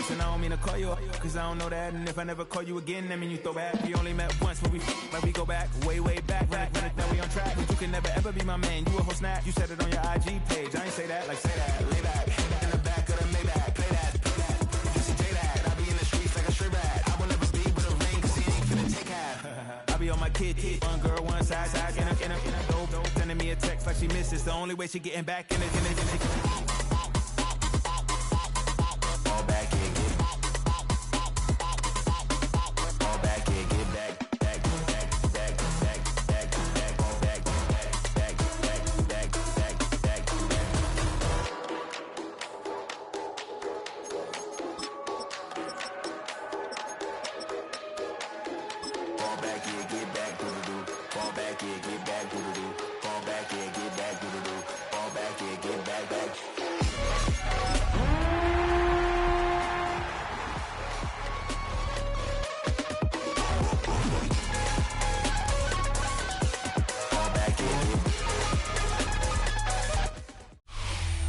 once, and I don't mean to call you up, cause I don't know that. And if I never call you again, that mean you throw back. We only met once, but we go back, way back. Run it, now we on track. But you can never ever be my man. You a whole snap. You said it on your IG page. I ain't say that, like say that. Lay back, in the back of the Maybach. Play that. Just say that. I be in the streets like a straight rat. I will never speak with a ring, cause he ain't finna take half. I be on my kid. One girl, one side, in a dope. Sending me a text like she misses. The only way she getting back in it.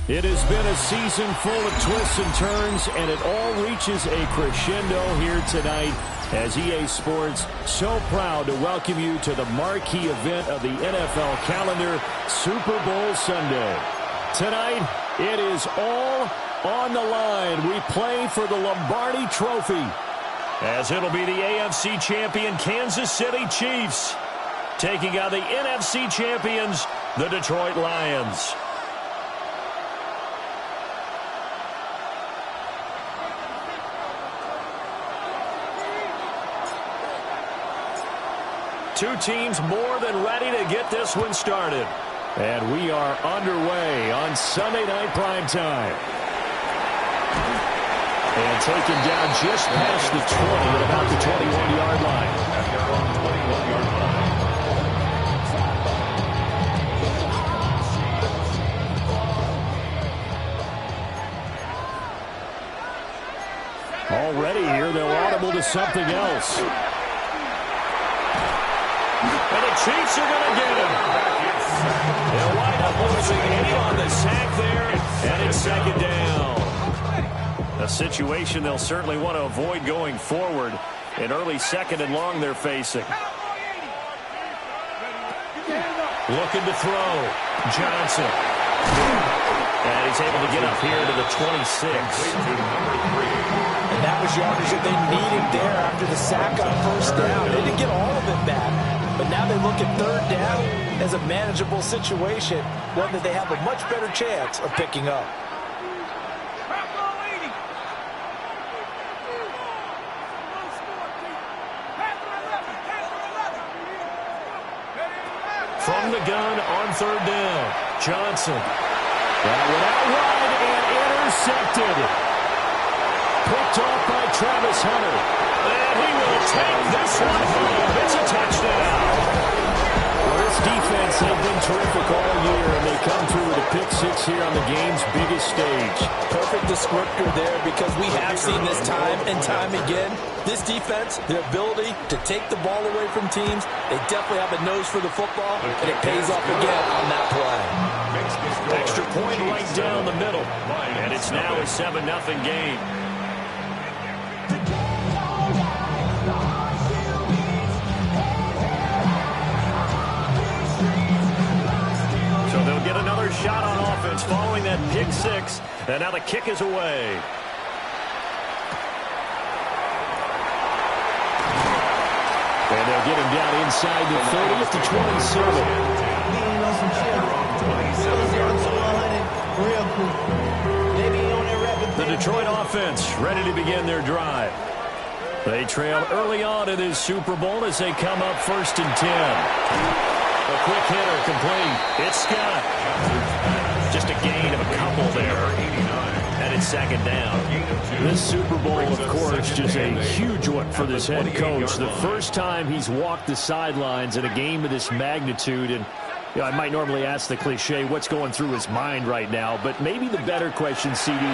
It has been a season full of twists and turns, and it all reaches a crescendo here tonight as EA Sports so proud to welcome you to the marquee event of the NFL calendar, Super Bowl Sunday. Tonight, it is all on the line. We play for the Lombardi Trophy, as it'll be the AFC champion Kansas City Chiefs taking on the NFC champions, the Detroit Lions. Two teams more than ready to get this one started. And we are underway on Sunday Night Primetime. And taken down just past the 20 at about the 21-yard line. Already here, they're audible to something else. And the Chiefs are going to get him. They'll wind up losing 8 on the sack there, and it's second down. A situation they'll certainly want to avoid going forward. An early second and long they're facing. Looking to throw. Johnson. And he's able to get up here to the 26. And that was yardage that they needed there after the sack on first down. They didn't get all of it back, but now they look at third down as a manageable situation, one that they have a much better chance of picking up. From the gun on third down, Johnson. That went out wide and intercepted. Picked off by Travis Hunter. And he will take this one home. It's a touchdown. Well, this defense has been terrific all year, and they come through with a pick six here on the game's biggest stage. Perfect descriptor there, because we have seen this time and time again. This defense, their ability to take the ball away from teams, they definitely have a nose for the football, and it pays off again on that play. Extra point right down the middle, and it's now a 7-0 game. So they'll get another shot on offense following that pick six, and now the kick is away. And they'll get him down inside the 30 at the 27. The Detroit offense ready to begin their drive. They trail early on in this Super Bowl as they come up 1st and 10. A quick hitter complete. It's Scott. Just a gain of a couple there. And it's second down. This Super Bowl, of course, just a huge one for this head coach. The first time he's walked the sidelines in a game of this magnitude. And you know, I might normally ask the cliche, what's going through his mind right now? But maybe the better question, CD,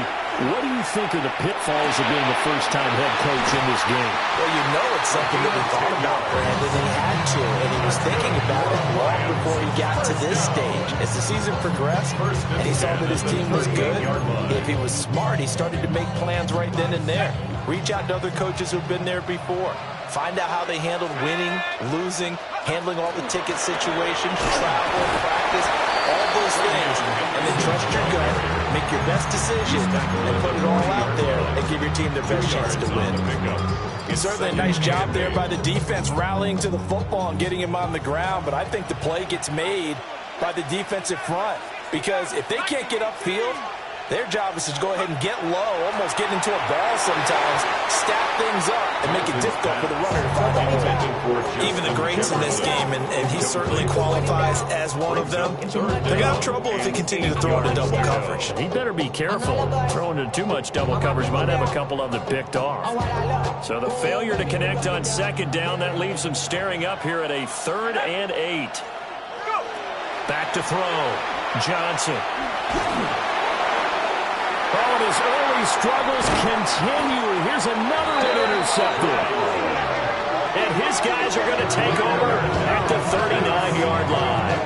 What do you think are the pitfalls of being a first-time head coach in this game? Well, you know it's something that he thought about, Brandon. He had to, and he was thinking about it long before he got to this stage. As the season progressed and he saw that his team was good, if he was smart, he started to make plans right then and there. Reach out to other coaches who've been there before. Find out how they handled winning, losing, handling all the ticket situations, travel, practice, all those things. And then trust your gut, make your best decision, and put it all out there and give your team their best chance to win. Certainly a nice job there by the defense rallying to the football and getting him on the ground, but I think the play gets made by the defensive front because if they can't get upfield, their job is to go ahead and get low, almost get into a ball sometimes, stack things up, and make it difficult for the runner to find the hole. Even the greats in this game, and he certainly qualifies as one of them, they're going to have trouble if they continue to throw into double coverage. He better be careful. Throwing into too much double coverage might have a couple of them picked off. So the failure to connect on second down, that leaves them staring up here at a 3rd and 8. Back to throw. Johnson. Oh, and his early struggles continue. Here's another one intercepted. And his guys are going to take over at the 39-yard line.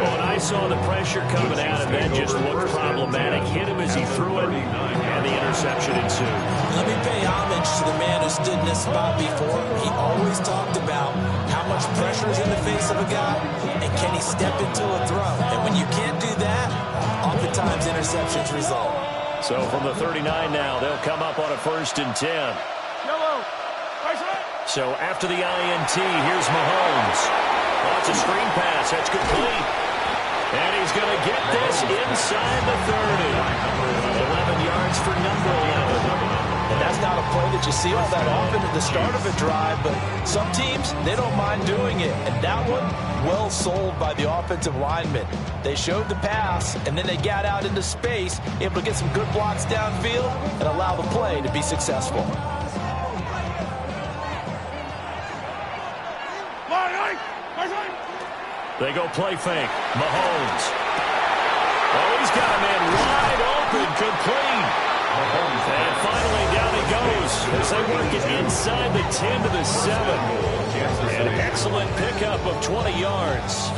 When I saw the pressure coming at him, that just looked problematic. Hit him as he threw it, and the interception ensued. Let me pay homage to the man who stood in this spot before. He always talked about how much pressure is in the face of a guy, and can he step into a throw. And when you can't do that, oftentimes interceptions result. So from the 39 now, they'll come up on a 1st and 10. So after the INT, here's Mahomes. Lots of screen pass. That's complete. And he's going to get this inside the 30. 11 yards for number 11. And that's not a play that you see all that often at the start of a drive, but some teams, they don't mind doing it. And that one, well sold by the offensive lineman. They showed the pass, and then they got out into space, able to get some good blocks downfield and allow the play to be successful. They go play fake. Mahomes. Oh, he's got a man wide open, complete. And finally, down he goes as they work it inside the 10 to the 7. An excellent pickup of 20 yards.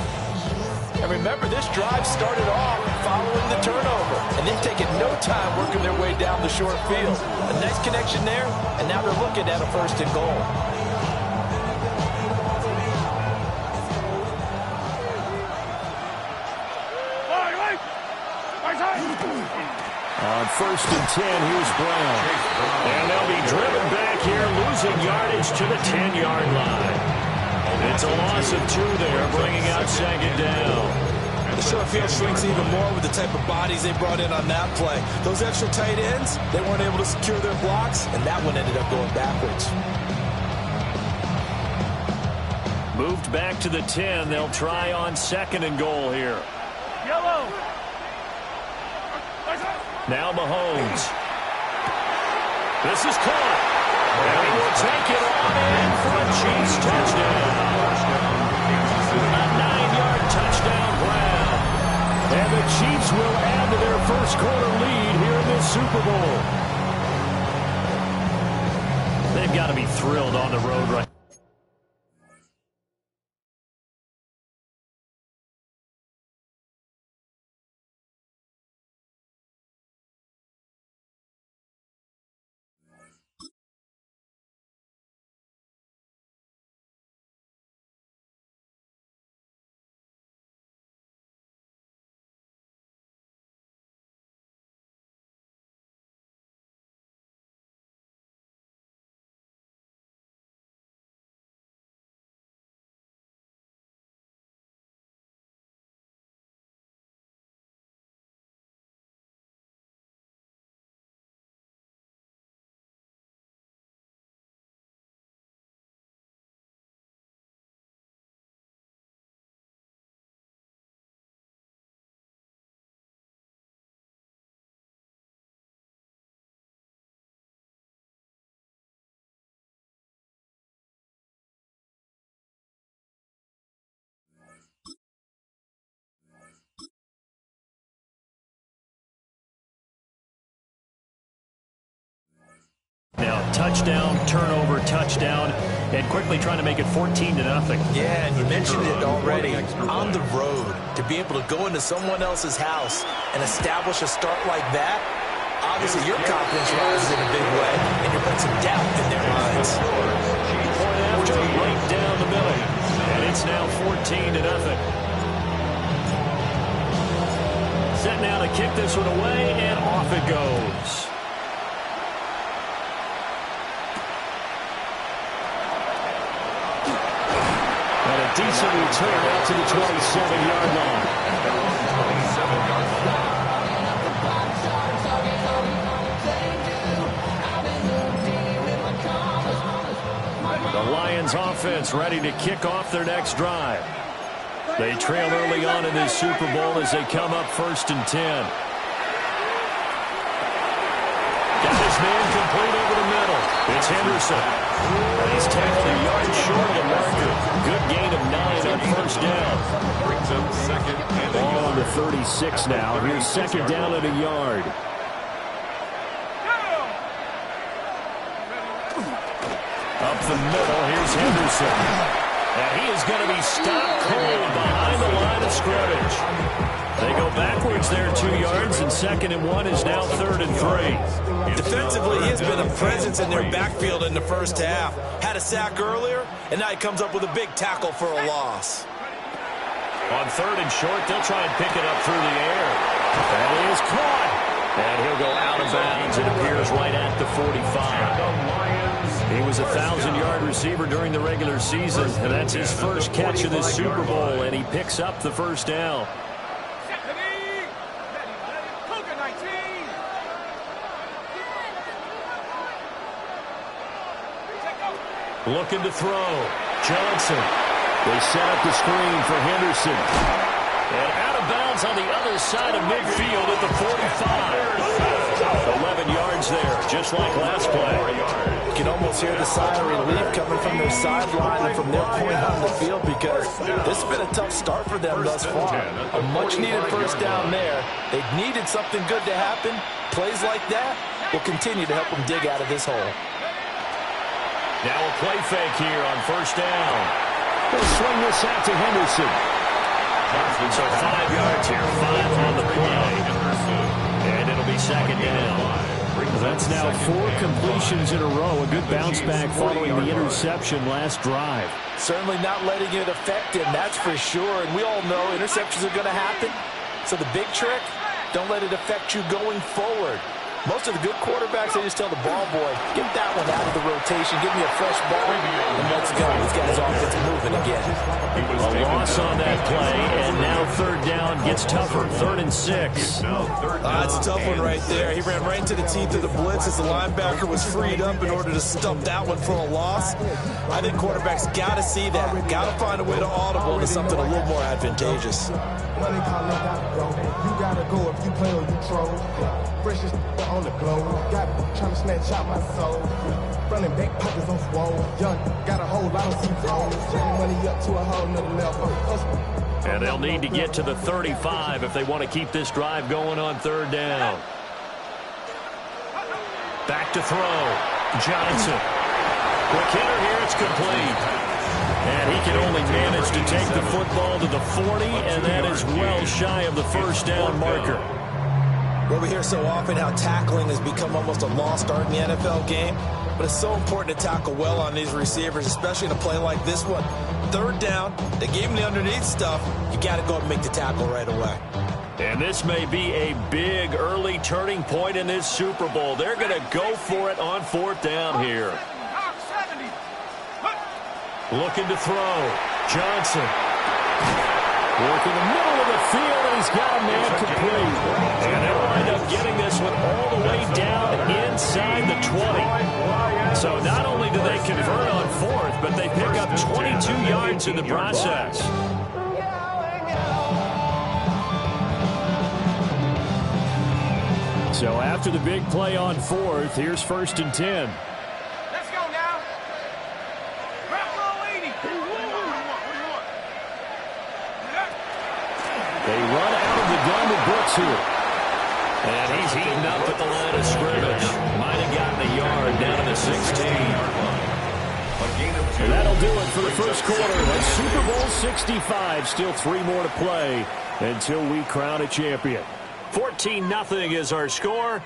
And remember, this drive started off following the turnover, and they've taken no time working their way down the short field. A nice connection there, and now they're looking at a 1st and goal. On 1st and 10, here's Brown. And they'll be driven back here, losing yardage to the 10-yard line. It's a loss of 2 there, bringing out 2nd down. The short field shrinks even more with the type of bodies they brought in on that play. Those extra tight ends, they weren't able to secure their blocks, and that one ended up going backwards. Moved back to the 10. They'll try on 2nd and goal here. Yellow. Now Mahomes. This is caught. And he will take it on in for a Chiefs touchdown. A 9-yard touchdown Brown. And the Chiefs will add to their first quarter lead here in this Super Bowl. They've got to be thrilled on the road right now. touchdown, turnover, touchdown, and quickly trying to make it 14-0. Yeah, and you mentioned it already. On the road, to be able to go into someone else's house and establish a start like that, obviously your confidence rises in a big way, and you're putting some doubt in their minds. Point after, right down the middle, and it's now 14-0. Set now to kick this one away, and off it goes. And a decent return out to the 27-yard line. The Lions offense ready to kick off their next drive. They trail early on in this Super Bowl as they come up 1st and 10. Got this man complete over the middle. It's Henderson. And he's tackled a yard short of the marker. Good gain of 9 on 1st down. Brings up 2nd and a Ball on yard. the 36 now. Here's 2nd down at a yard. Up the middle, here's Henderson. And he is going to be stopped cold behind the line of scrimmage. They go backwards there 2 yards, and 2nd and 1 is now 3rd and 3. Defensively, he has been a presence in their backfield in the first half. Had a sack earlier, and now he comes up with a big tackle for a loss. On 3rd and short, they'll try and pick it up through the air. That is caught. And he'll go out of bounds. It appears right at the 45. He was a 1,000-yard receiver during the regular season, and that's his first catch of this Super Bowl, and he picks up the 1st down. Looking to throw. Johnson. They set up the screen for Henderson. And out of bounds on the other side of midfield at the 45. 11 yards there, just like last play. You can almost hear the sigh of relief coming from their sideline and from their point on the field, because this has been a tough start for them thus far. A much-needed 1st down there. They needed something good to happen. Plays like that will continue to help them dig out of this hole. Now a play fake here on 1st down. They'll swing this out to Henderson. So 5 yards here, 5 on the play. And it'll be 2nd down. That's now 4 completions in a row. A good bounce back following the interception last drive. Certainly not letting it affect him, that's for sure. And we all know interceptions are going to happen. So the big trick, don't let it affect you going forward. Most of the good quarterbacks, they just tell the ball boy, get that one out of the rotation, give me a fresh ball, and let's go. He's got his offense moving again. A loss on that play, and now 3rd down gets tougher. 3rd and 6. That's a tough one right there. He ran right into the teeth of the blitz as the linebacker was freed up in order to stump that one for a loss. I think quarterbacks got to see that. Got to find a way to audible into something a little more advantageous. Money calling, gotta go. You gotta go if you play or you troll. Freshest on the globe. Got trying to snatch out my soul. Running back pockets on swole. Young, got a whole lot of seats. Turning money up to a whole nother level. And they'll need to get to the 35 if they want to keep this drive going on 3rd down. Back to throw. Johnson. Quick hitter here, it's complete. And he can only manage to take the football to the 40, and that is well shy of the 1st down marker. Well, we hear so often how tackling has become almost a lost art in the NFL game, but it's so important to tackle well on these receivers, especially in a play like this one. 3rd down, they gave him the underneath stuff. You got to go and make the tackle right away. And this may be a big early turning point in this Super Bowl. They're going to go for it on 4th down here. Looking to throw. Johnson. Working the middle of the field, and he's got a man complete. And they'll wind up getting this one all the way down inside the 20. So not only do they convert on 4th, but they pick up 22 yards in the process. So after the big play on 4th, here's 1st and 10. They run out of the gun with Brooks here. And he's heating up at the line of scrimmage. Might have gotten a yard down to the 6 for the first quarter. That's Super Bowl 65. Still 3 more to play until we crown a champion. 14-0 is our score.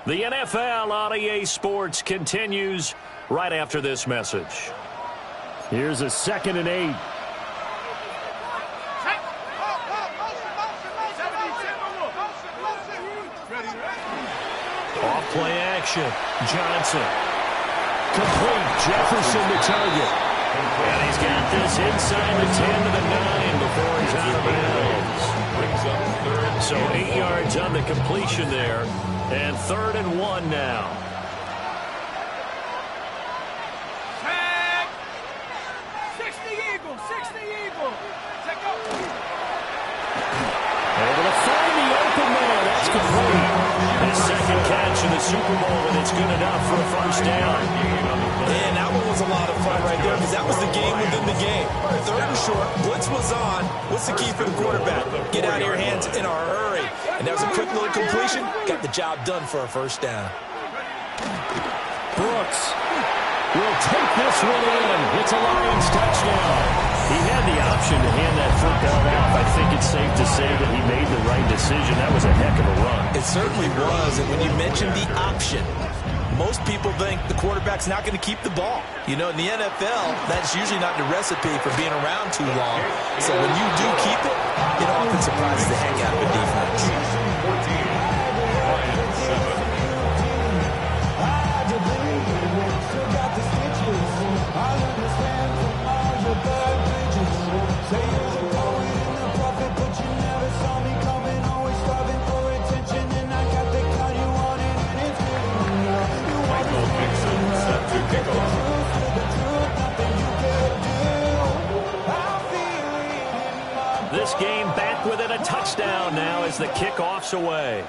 The NFL on EA Sports continues right after this message. Here's a 2nd and 8. Off play action. Johnson. Complete. Jefferson the target. And he's got this inside the 10 to the 9 before he's out of bounds. So 8 yards on the completion there. And 3rd and 1 now. Tag. 60 Eagle. 60 Eagle. Take off. Able to find the open man. That's complete. His 2nd catch in the Super Bowl, and it's good enough for a first down. And that one was a lot of fun right there because that was the game within the game. 3rd and short, blitz was on. What's the key for the quarterback? Get out of your hands in a hurry. And that was a quick little completion. Got the job done for a first down. Brooks will take this one in. It's a Lions touchdown. He had the option to hand that football off. I think it's safe to say that he made the right decision. That was a heck of a run. It certainly was. And when you mentioned the option, most people think the quarterback's not going to keep the ball. You know, in the NFL, that's usually not the recipe for being around too long. So when you do keep it, it often surprises the heck out of the defense. 14, Lions 7. This game back within a touchdown now as the kickoff's away.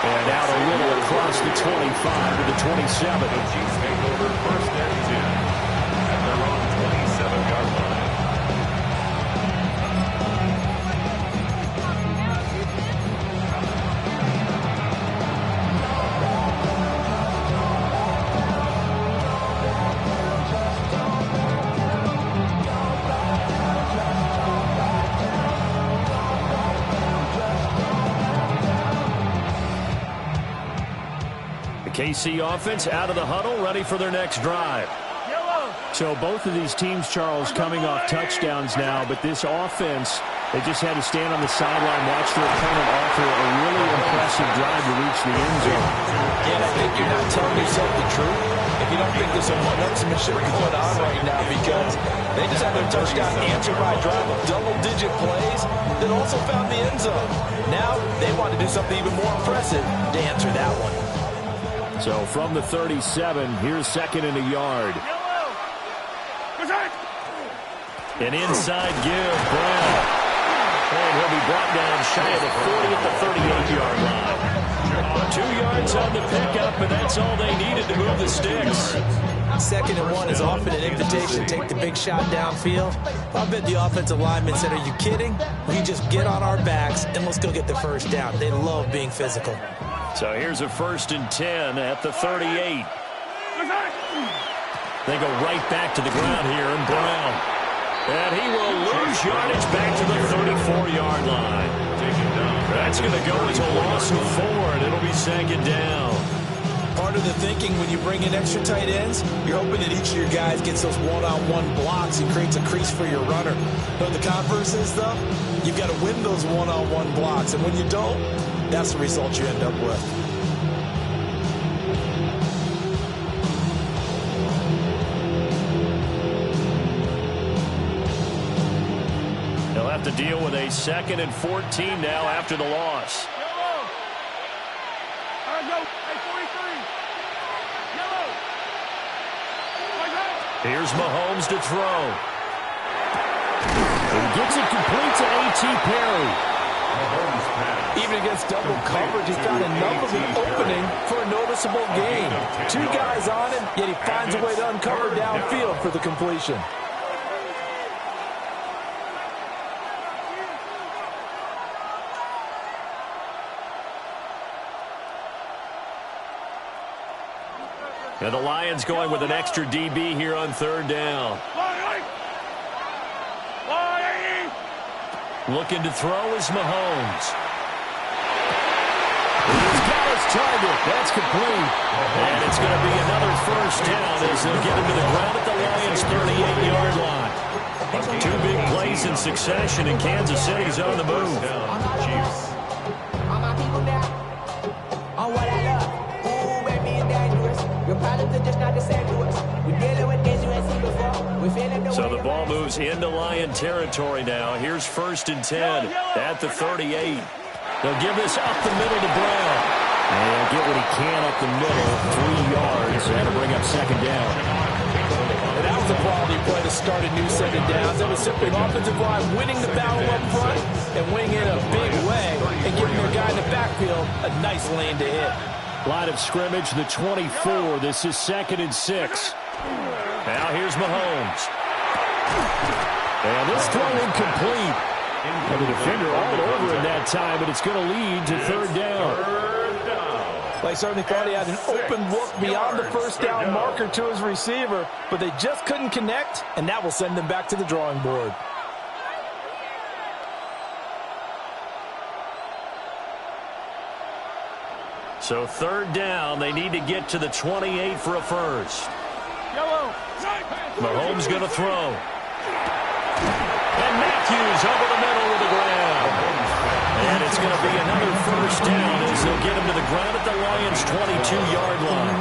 And out a little across the 25 to the 27. The Chiefs take over 1st and 10 at their own 27-yard line. KC offense out of the huddle, ready for their next drive. So both of these teams, Charles, coming off touchdowns now, but this offense, they just had to stand on the sideline, watch their opponent offer a really impressive drive to reach the end zone. And I think you're not telling yourself the truth if you don't think there's some one-upsmanship going on right now, because they just had their touchdown answered by a drive of double-digit plays that also found the end zone. Now they want to do something even more impressive to answer that one. So from the 37, here's 2nd and a yard. An inside give, Brown. And he'll be brought down shy of the 40 at the 38-yard line. 2 yards on the pickup, and that's all they needed to move the sticks. 2nd and 1 is often an invitation to take the big shot downfield. I bet the offensive lineman said, are you kidding? We just get on our backs and let's go get the first down. They love being physical. So here's a 1st and 10 at the 38. They go right back to the ground here, and Brown. And he will lose yardage back to the 34-yard line. That's going to go as a loss of 4, and it'll be 2nd down. Part of the thinking when you bring in extra tight ends, you're hoping that each of your guys gets those one-on-one blocks and creates a crease for your runner. But the converse is, though, you've got to win those one-on-one blocks. And when you don't, that's the result you end up with. They'll have to deal with a 2nd and 14 now after the loss. Here's Mahomes to throw. And gets it complete to A.T. Perry. Even against double coverage, he's got enough of an opening for a noticeable gain. 2 guys on him, yet he finds a way to uncover downfield for the completion. And the Lions going with an extra DB here on third down. Looking to throw is Mahomes. He's got his target. That's complete. And it's going to be another first down as they'll get him to the ground at the Lions' 38-yard line. 2 big plays in succession, and Kansas City's on the move. Chiefs. All my people now, on what I love. Ooh, baby, it's dangerous. Your problems are just not the same to us. We're dealing with things you ain't seen before. We're feeling the So way the ball moves into Lion territory now. Here's 1st and 10 at the 38. They'll give this up the middle to Brown. And he'll get what he can up the middle, 3 yards. That'll bring up 2nd down. And that was a quality play to start a new 2nd downs. That was simply offensive line winning the battle up front and winning it in a big way and giving their guy in the backfield a nice lane to hit. Line of scrimmage, the 24. This is 2nd and 6. Now here's Mahomes. And this throw incomplete. And the defender all over him that time, but it's going to lead to 3rd down. They certainly thought he had an open look beyond the first down marker to his receiver, but they just couldn't connect, and that will send them back to the drawing board. So 3rd down, they need to get to the 28 for a first. Mahomes going to throw. And Matthews over the middle of the ground. And it's going to be another first down as they'll get him to the ground at the Lions' 22-yard line.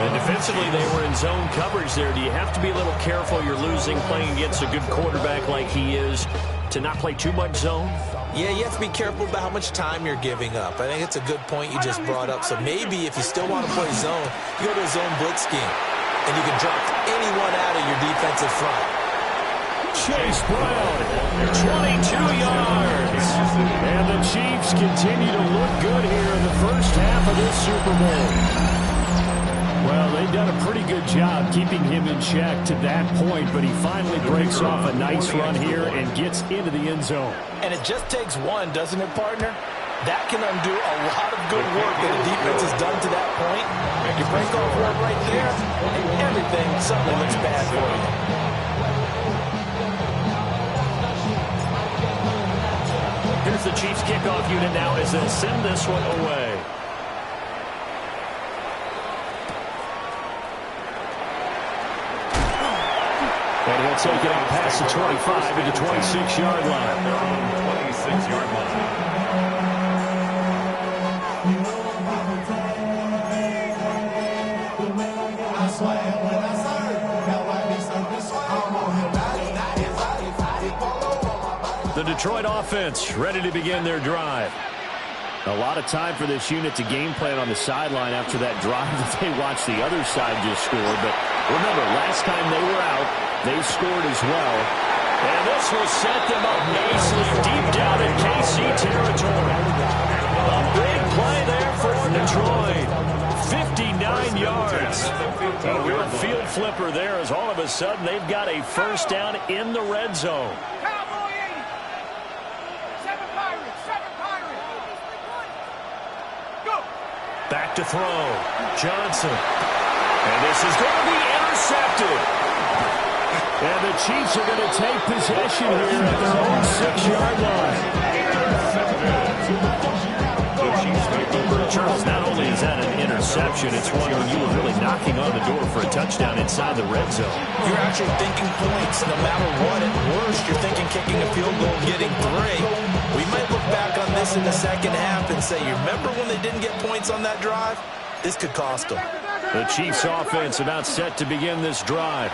And defensively, they were in zone coverage there. Do you have to be a little careful? You're losing playing against a good quarterback like he is to not play too much zone? Yeah, you have to be careful about how much time you're giving up. I think it's a good point you just brought up. So maybe if you still want to play zone, you go to a zone blitz scheme, and you can drop anyone out of your defensive front. Chase Brown, 22 yards. And the Chiefs continue to look good here in the first half of this Super Bowl. Well, they've done a pretty good job keeping him in check to that point, but he finally breaks off a nice run here and gets into the end zone. And it just takes one, doesn't it, partner? That can undo a lot of good work that the defense has done to that point. You break off one right there, and everything suddenly looks bad for you. Here's the Chiefs kickoff unit now as they'll send this one away. And he'll take it out past the 25 to the 26-yard line. 26-yard line. The Detroit offense ready to begin their drive. A lot of time for this unit to game plan on the sideline after that drive that they watched the other side just score. But remember, last time they were out, they scored as well. And this will set them up nicely deep down in KC territory. A big play there for Detroit. 59 yards. A real field flipper there as all of a sudden they've got a first down in the red zone. Back to throw. Johnson. And this is going to be intercepted. And the Chiefs are going to take possession here at their own 6-yard line. Charles, not only is that an interception, it's one where you were really knocking on the door for a touchdown inside the red zone. You're actually thinking points no matter what. At worst, you're thinking kicking a field goal and getting 3. We might look back on this in the second half and say, you remember when they didn't get points on that drive? This could cost them. The Chiefs offense about set to begin this drive.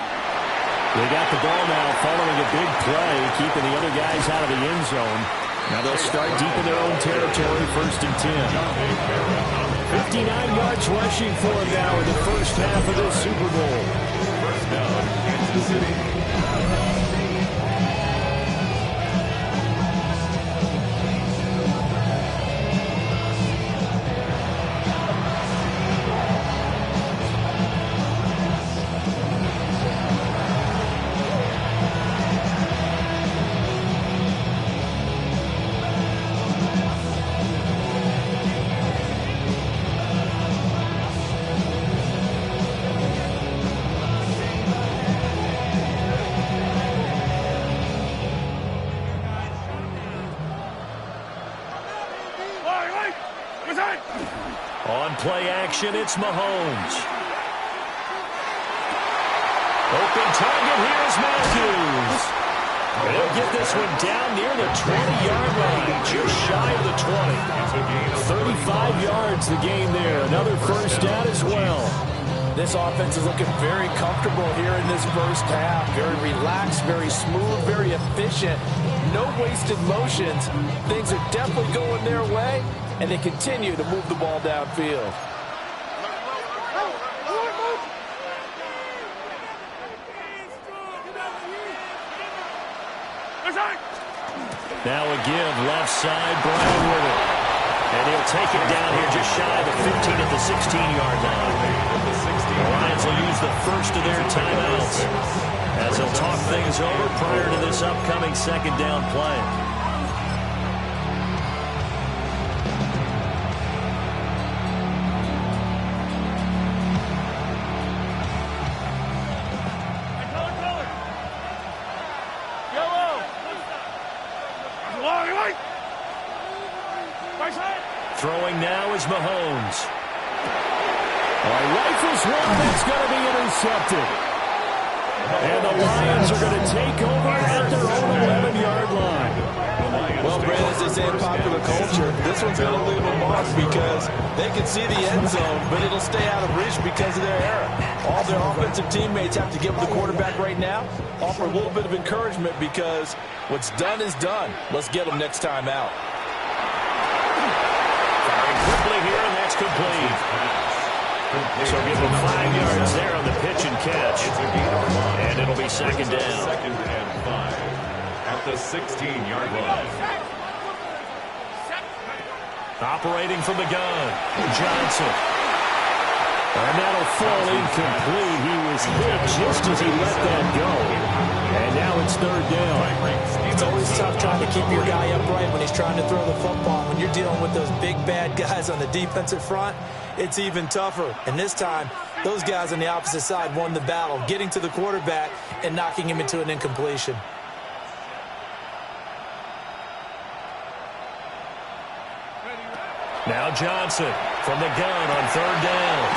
They got the ball now following a big play, keeping the other guys out of the end zone. Now they'll start deep in their own territory, 1st and 10. 59 yards rushing for him now in the first half of this Super Bowl. First down, Kansas City. On play action, it's Mahomes. Open target, here's Matthews. They'll get this one down near the 20-yard line, just shy of the 20. 35 yards the gain there. Another first down as well. This offense is looking very comfortable here in this first half. Very relaxed, very smooth, very efficient. No wasted motions. Things are definitely going their way, and they continue to move the ball downfield. Now a give, left side, Brown with it. And he'll take it down here just shy of the 15 at the 16-yard line. The Lions will use the first of their timeouts as they'll talk things over prior to this upcoming second down play. Throwing now is Mahomes. Rifles one that's going to be intercepted. And the Lions are going to take over at their own 11-yard line. Well, Brad, as they say in popular culture, this one's going to leave a mark because they can see the end zone, but it'll stay out of reach because of their error. All their offensive teammates have to give the quarterback right now, offer a little bit of encouragement because what's done is done. Let's get them next time out. Quickly here, and that's complete. So give him 5 yards there on the pitch and catch. And it'll be second down. Second and 5 at the 16-yard line. Operating from the gun, Johnson. And that'll fall incomplete. He was hit just as he let that go. And now it's third down. It's always tough trying to keep your guy upright when he's trying to throw the football. When you're dealing with those big, bad guys on the defensive front, it's even tougher. And this time, those guys on the opposite side won the battle, getting to the quarterback and knocking him into an incompletion. Now Johnson from the gun on third down.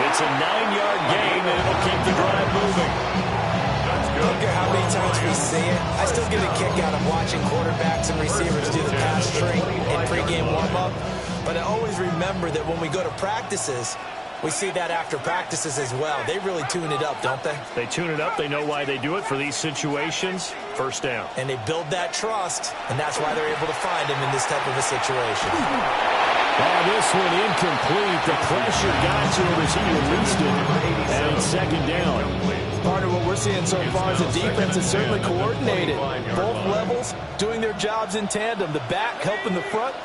It's a 9-yard gain, and it'll keep the drive moving. I don't care how many times we see it. I still get a kick out of watching quarterbacks and receivers do the pass tree in pregame warm-up. But I always remember that when we go to practices, we see that after practices as well. They really tune it up, don't they? They tune it up. They know why they do it for these situations. First down. And they build that trust, and that's why they're able to find him in this type of a situation. Oh, this one incomplete. The pressure got to him as he released it. And it's second down. Partner, what we're seeing so far is the defense is certainly coordinated. Both levels doing their jobs in tandem. The back helping the front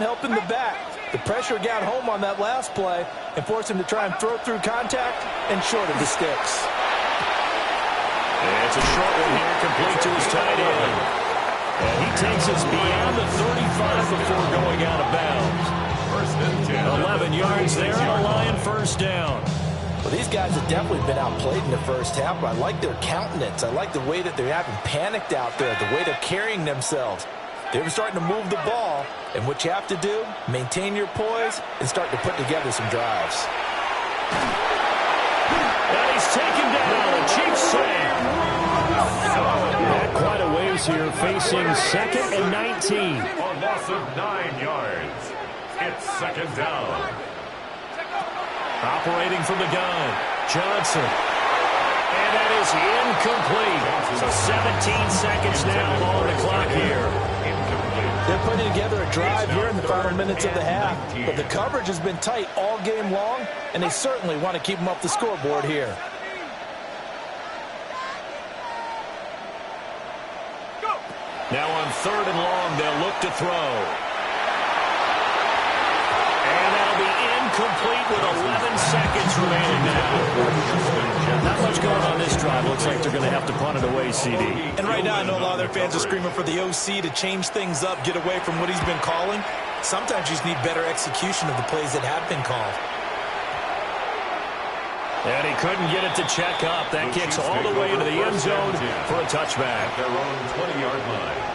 helping the back. The pressure got home on that last play and forced him to try and throw through contact and short of the sticks. And it's a short one here, complete to his tight end. And he takes us beyond the 35 before going out of bounds. 11 yards there on a Lion first down. Well, these guys have definitely been outplayed in the first half, but I like their countenance. I like the way that they haven't panicked out there, the way they're carrying themselves. They're starting to move the ball, and what you have to do, maintain your poise and start to put together some drives. And he's taken down. The Chiefs say. Not quite a ways here, facing second and 19. A loss of 9 yards. It's second down. Operating from the gun, Johnson. And that is incomplete. So 17 seconds now on the clock here. They're putting together a drive here in the final minutes of the half, but the coverage has been tight all game long, and they certainly want to keep them off the scoreboard here. Now on third and long, they'll look to throw. Complete with 11 seconds remaining now. Not much going on this drive. Looks like they're going to have to punt it away, CD. And right now, I know a lot of their fans are screaming for the OC to change things up, get away from what he's been calling. Sometimes you just need better execution of the plays that have been called. And he couldn't get it to check up. That kicks all the way into the end zone for a touchback. Their own 20-yard line.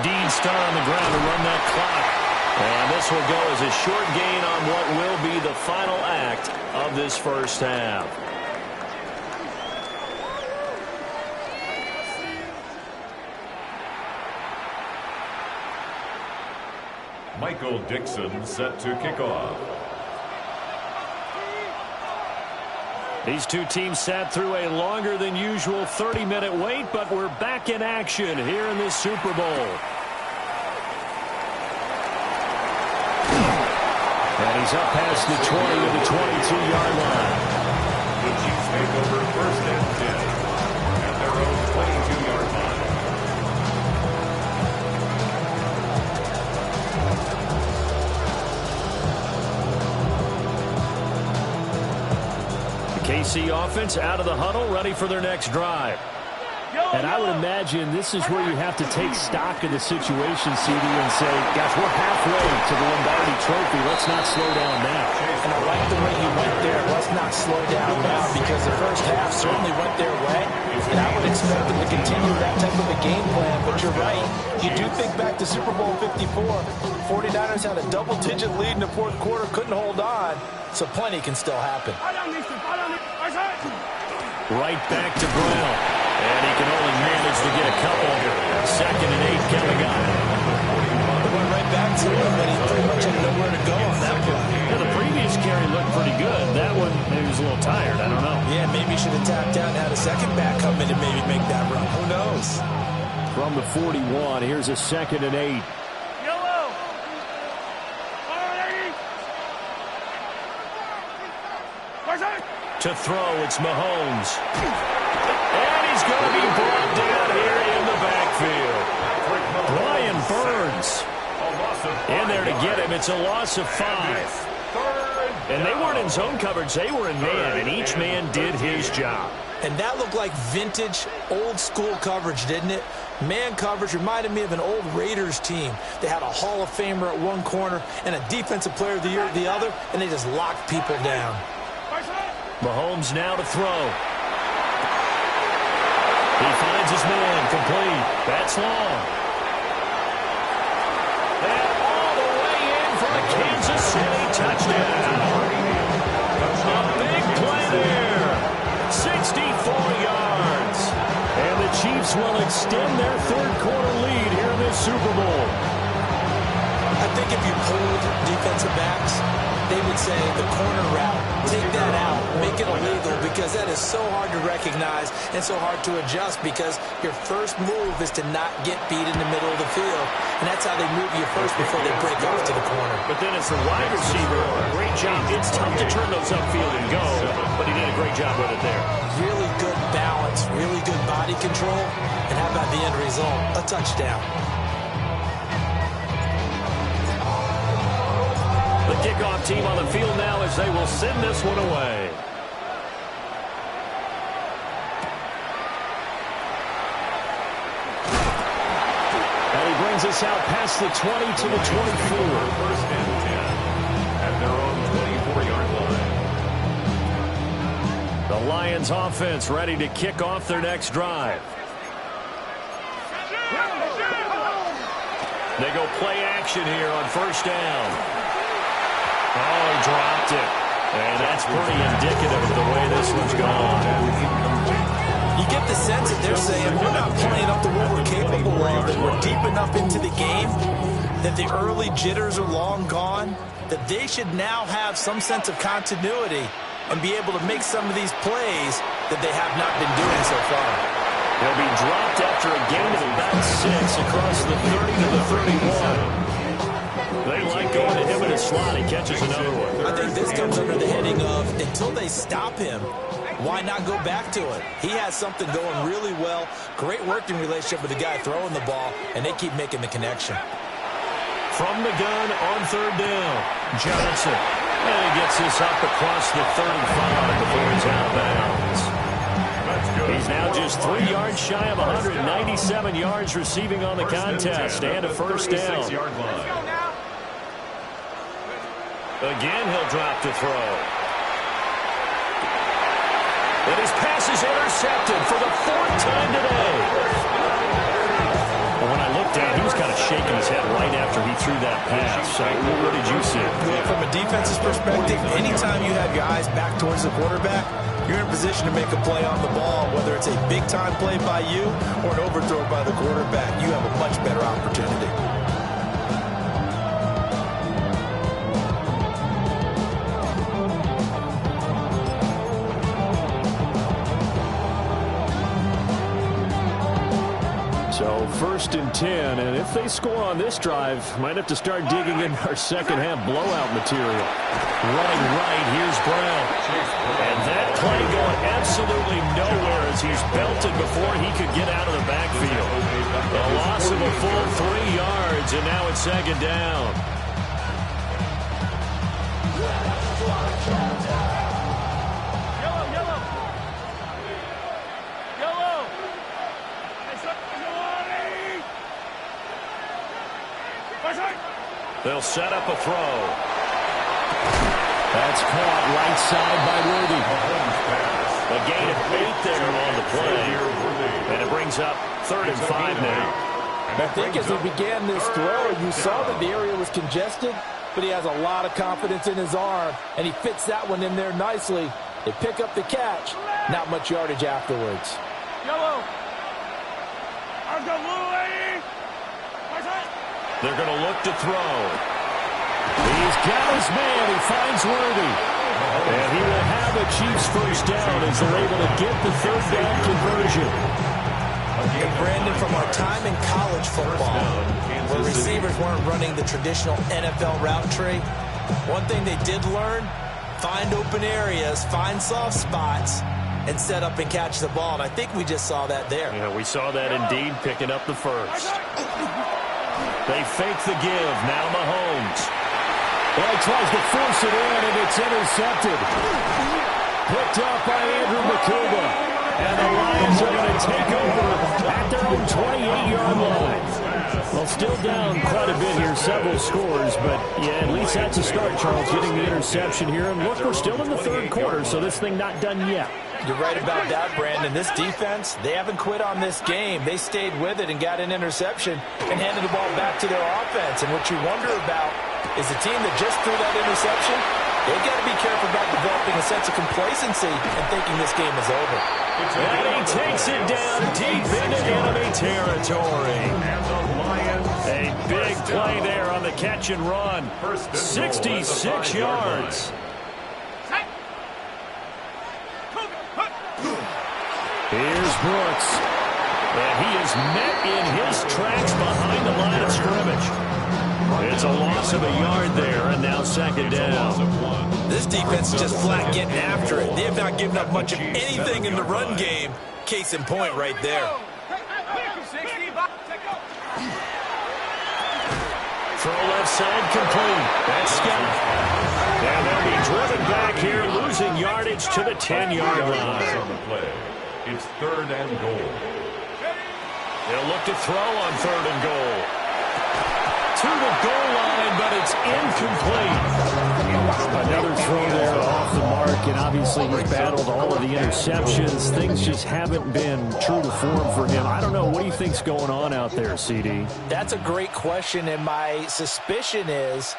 indeed start on the ground to run that clock. And this will go as a short gain on what will be the final act of this first half. Michael Dixon set to kick off. These two teams sat through a longer than usual 30-minute wait, but we're back in action here in this Super Bowl. And he's up past the 20 to the 22-yard line. The Chiefs take over first and 10 at their own 22-yard line. KC offense out of the huddle, ready for their next drive. And I would imagine this is where you have to take stock of the situation, CD, and say, gosh, we're halfway to the Lombardi Trophy. Let's not slow down now. And I like the way you went there. Let's not slow down now, because the first half certainly went their way. And I would expect them to continue that type of a game plan. But you're right. You do think back to Super Bowl 54. 49ers had a double-digit lead in the fourth quarter, couldn't hold on. So plenty can still happen. Right back to Brown. And he can only manage to get a couple. 2nd and 8 coming up. It went right back to him, but he pretty much had nowhere to go on that play. Yeah, the previous carry looked pretty good. That one, maybe he was a little tired. I don't know. Yeah, maybe he should have tapped out and had a second back come in and maybe make that run. Who knows? From the 41, here's a 2nd and 8. To throw, it's Mahomes. And he's going to be brought down here in the backfield. Brian Burns in there to get him. It's a loss of 5. And they weren't in zone coverage. They were in man, and each man did his job. And that looked like vintage, old-school coverage, didn't it? Man coverage reminded me of an old Raiders team. They had a Hall of Famer at one corner and a Defensive Player of the Year at the other, and they just locked people down. Mahomes now to throw. He finds his man, complete. That's long. And all the way in for a Kansas City touchdown. A big play there. 64 yards. And the Chiefs will extend their third-quarter lead here in this Super Bowl. I think if you pulled defensive backs, they would say the corner route, take that out, make it illegal, because that is so hard to recognize and so hard to adjust, because your first move is to not get beat in the middle of the field. And that's how they move you first before they break off to the corner. But then as the wide receiver, great job. It's tough to turn those upfield and go, but he did a great job with it there. Really good balance, really good body control, and how about the end result? A touchdown. The kickoff team on the field now as they will send this one away. And he brings us out past the 20 to the 24. First and 10 at their own 24-yard line. The Lions offense ready to kick off their next drive. They go play action here on first down. Oh, he dropped it. And that's pretty indicative of the way this one's gone. You get the sense that they're saying, we're not playing up to what we're capable of, that we're deep enough into the game, that the early jitters are long gone, that they should now have some sense of continuity and be able to make some of these plays that they have not been doing so far. They'll be dropped after a gain of about 6 across the 30 to the 31. They like going to him in a slot. He catches another one. I think this comes under the heading of, until they stop him, why not go back to it? He has something going really well. Great working relationship with the guy throwing the ball, and they keep making the connection. From the gun on third down, Johnson. And he gets this up across the 35 before he's out of bounds. He's now just 3 yards shy of 197 yards receiving on the contest and a first down. Again, he'll drop to throw. And his pass is intercepted for the 4th time today. Well, when I looked at it, he was kind of had right after he threw that pass. So what did you see? Well, from a defense's perspective, anytime you have your eyes back towards the quarterback, you're in a position to make a play on the ball, whether it's a big-time play by you or an overthrow by the quarterback. You have a much better opportunity. So 1st and 10, and if they score on this drive, might have to start digging in our second-half blowout material. Running right, here's Brown. And that play going absolutely nowhere as he's belted before he could get out of the backfield. A loss of a full 3 yards, and now it's 2nd down. They'll set up a throw. That's caught right side by Worthy. A gain of 8 there on the play. And it brings up 3rd and 5 now. I think as he began this throw, you saw that the area was congested, but he has a lot of confidence in his arm, and he fits that one in there nicely. They pick up the catch. Not much yardage afterwards. Yellow. They're going to look to throw. He's got his man. He finds Worthy. And he will have a Chiefs first down as they're able to get the 3rd down conversion. And Brandon, from our time in college football, where receivers weren't running the traditional NFL route tree, one thing they did learn, find open areas, find soft spots, and set up and catch the ball. And I think we just saw that there. Yeah, we saw that indeed, picking up the first. They fake the give. Now Mahomes. Well, he tries to force it in, and it's intercepted. Picked up by Andrew Makuba. And the Lions are going to take over at their own 28-yard line. Well, still down quite a bit here, several scores, but yeah, at least that's a start, Charles, getting the interception here. And look, we're still in the 3rd quarter, so this thing not done yet. You're right about that, Brandon. This defense, they haven't quit on this game. They stayed with it and got an interception and handed the ball back to their offense. And what you wonder about is the team that just threw that interception, they've got to be careful about developing a sense of complacency and thinking this game is over. And he takes it down deep into enemy territory. A big play there on the catch and run. 66 yards. Here's Brooks. And he is met in his tracks behind the line of scrimmage. It's a loss of a yard there, and now 2nd down. This defense is just flat getting after it. They have not given up much of anything in the run game. Case in point right there. Throw left side complete. That's Scott. And they'll be driven back here, losing yardage to the 10-yard line. On the play. It's 3rd and goal. They'll look to throw on 3rd and goal. To the goal line, but it's incomplete. Another throw there off the mark, and obviously he's battled all of the interceptions. Things just haven't been true to form for him. I don't know. What do you think's going on out there, CD? That's a great question, and my suspicion is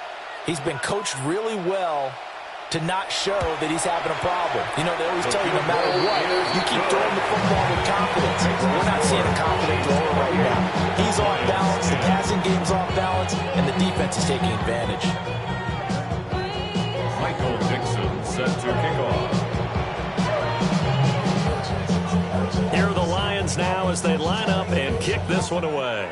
he's been coached really well to not show that he's having a problem. You know, they always tell you no matter what, you keep throwing the football with confidence. We're not seeing a confident thrower right now. He's off balance, the passing game's off balance, and the defense is taking advantage. Michael Dixon set to kick off. Here are the Lions now as they line up and kick this one away.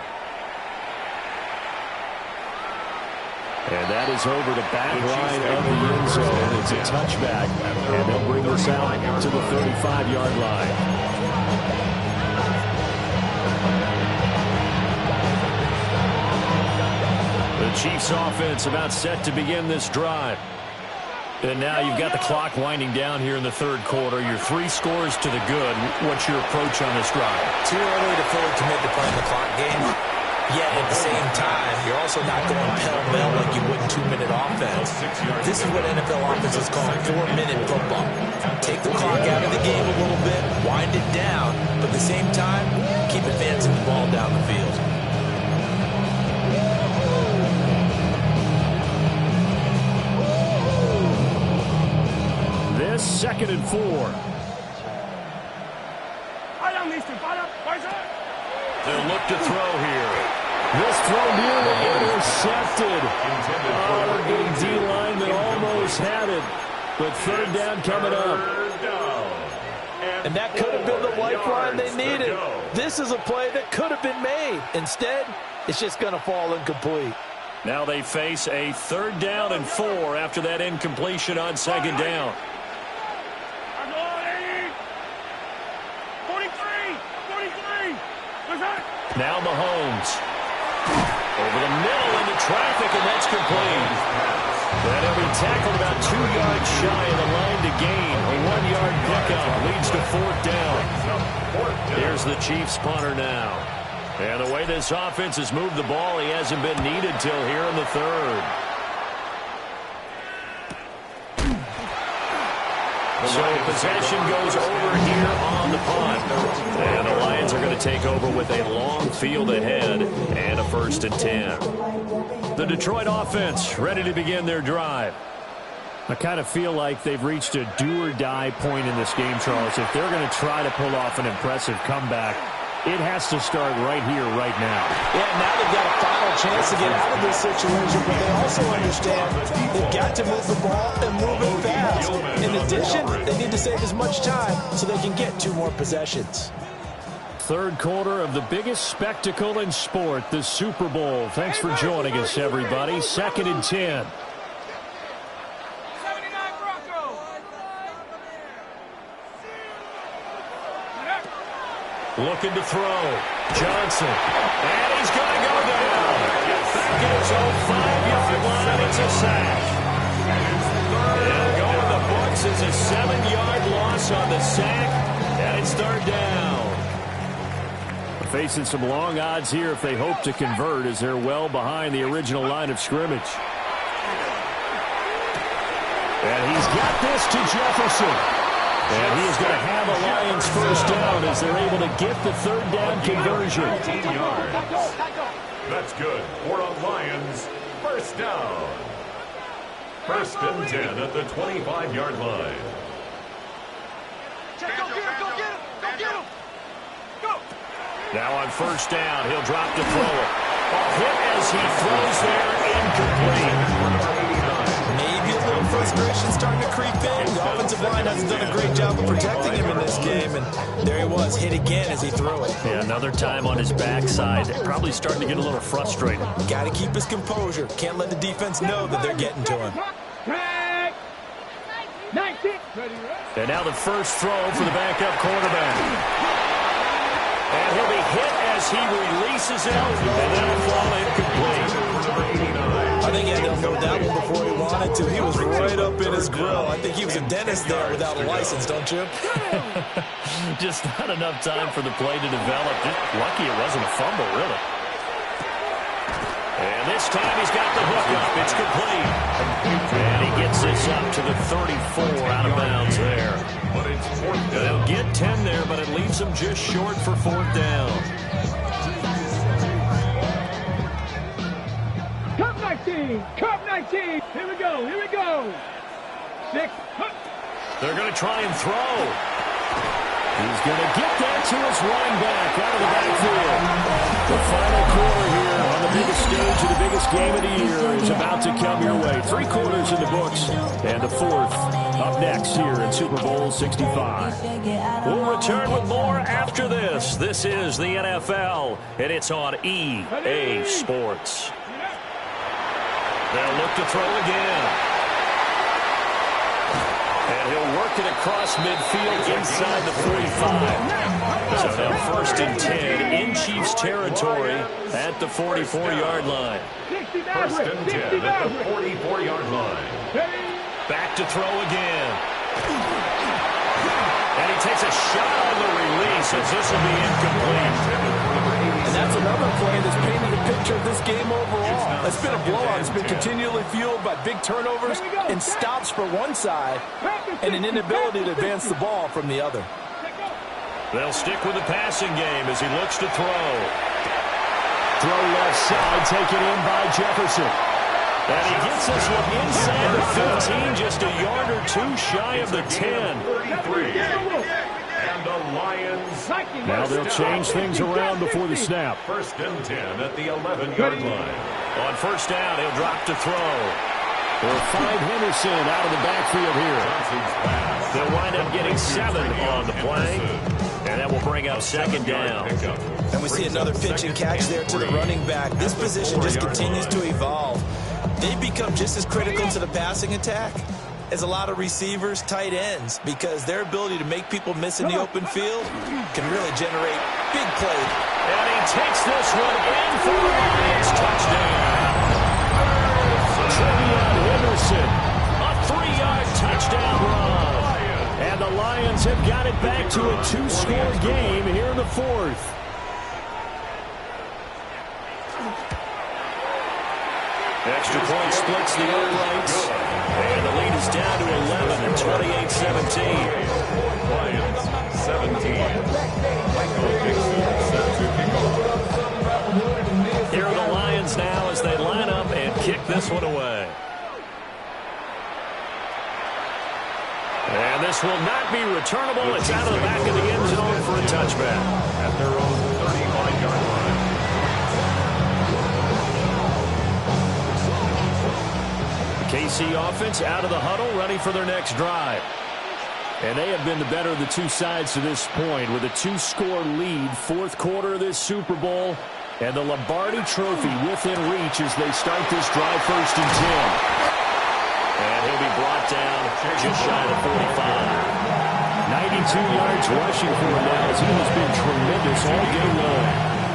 And that is over the back line of the end zone. It's a touchback, and they'll bring this out to the 35-yard line. The Chiefs offense about set to begin this drive. And now you've got the clock winding down here in the 3rd quarter. Your 3 scores to the good. What's your approach on this drive? Too early to fully commit to playing the clock game. Yet at the same time, you're also not going pell-mell like you would in 2-minute offense. This is what NFL offenses call 4-minute football. Take the clock out of the game a little bit, wind it down, but at the same time, keep advancing the ball down the field. 2nd and 4. They'll look to throw here. This throw nearly intercepted. Oh, the big D lineman almost had it. But 3rd down coming up. And that could have been the lifeline they needed. This is a play that could have been made. Instead, it's just going to fall incomplete. Now they face a 3rd down and 4 after that incompletion on 2nd down. 43. Now Mahomes. Over the middle into traffic, and that's complete. And he'll be tackled about 2 yards shy of the line to gain. A 1-yard pickup leads to 4th down. Here's the Chiefs punter now. And the way this offense has moved the ball, he hasn't been needed till here in the 3rd. So possession goes over here on the punt. And the Lions are going to take over with a long field ahead and a 1st and 10. The Detroit offense ready to begin their drive. I kind of feel like they've reached a do-or-die point in this game, Charles. If they're going to try to pull off an impressive comeback, it has to start right here, right now. Yeah, now they've got a final chance to get out of this situation, but they also understand they've got to move the ball and move it fast. In addition, they need to save as much time so they can get 2 more possessions. 3rd quarter of the biggest spectacle in sport, the Super Bowl. Thanks for joining us, everybody. 2nd and 10. Looking to throw. Johnson. And he's going to go down. Back at his own 5-yard line. It's a sack. They'll go in the books as a 7-yard loss on the sack. And it's 3rd down. They're facing some long odds here if they hope to convert, as they're well behind the original line of scrimmage. And he's got this to Jefferson. And he is going to have a Lions 1st down as they're able to get the 3rd down conversion. 18 yards. That's good for a Lions 1st down. 1st and 10 at the 25-yard line. Go get him. Go. Now on 1st down, he'll drop to throw it. A hit as he throws there, incomplete. Maybe a little frustration starting to creep in. The offensive line hasn't done a great job of protecting him in this game, and there he was, hit again as he threw it. Yeah, another time on his backside. Probably starting to get a little frustrated. Got to keep his composure. Can't let the defense know that they're getting to him. 19. And now the first throw for the backup quarterback. And he'll be hit as he releases it, and that'll fall incomplete. I think he had to know that one before he wanted to. He was right up in his grill. I think he was a dentist there without a license, don't you? Just not enough time for the play to develop. Just lucky it wasn't a fumble, really. And this time he's got the hook up. It's complete. And he gets this up to the 34 out of bounds there. They'll get 10 there, but it leaves them just short for 4th down. Cup 19. Here we go. 6. They're going to try and throw. He's going to get that to his running back out of the backfield. The final quarter here on the biggest stage of the biggest game of the year is about to come your way. 3 quarters in the books, and the 4th up next here in Super Bowl 65. We'll return with more after this. This is the NFL, and it's on EA Sports. They'll look to throw again. And he'll work it across midfield inside the 45. So now 1st and 10 in Chiefs territory at the 44-yard line. 1st and 10 at the 44-yard line. Back to throw again. And he takes a shot on the release as this will be incomplete. And that's another play that's painted a picture of this game overall. It's been a blowout. It's been continually fueled by big turnovers and stops for one side and an inability to advance the ball from the other. They'll stick with the passing game as he looks to throw. Throw left side, taken in by Jefferson. And he gets this one inside the 15, just a yard or two shy of the 10. 33. And the Lions. Now they'll change things around before the snap. First and 10 at the 11-yard line. On first down, he'll drop to throw. They'll find Henderson out of the backfield here. They'll wind up getting 7 on the play. And that will bring up second down. And we see another pitch and catch there to the running back. This position just continues to evolve. They've become just as critical to the passing attack as a lot of receivers, tight ends, because their ability to make people miss in the open field can really generate big plays. And he takes this one in for the Lions touchdown. Trevion Henderson, a 3-yard touchdown run. And the Lions have got it back to a 2-score game here in the fourth. Extra point splits the uprights. And the lead is down to 11 at 28-17. Lions 17. Michael Dixon set to kick off. Here are the Lions now as they line up and kick this one away. And this will not be returnable. It's out of the back of the end zone for a touchback. At their own 35-yard line. The KC offense out of the huddle, ready for their next drive. And they have been the better of the two sides to this point with a 2-score lead. Fourth quarter of this Super Bowl. And the Lombardi Trophy within reach as they start this drive first and 10. And he'll be brought down just shy of 45. 92 yards rushing for him now as he has been tremendous all game long.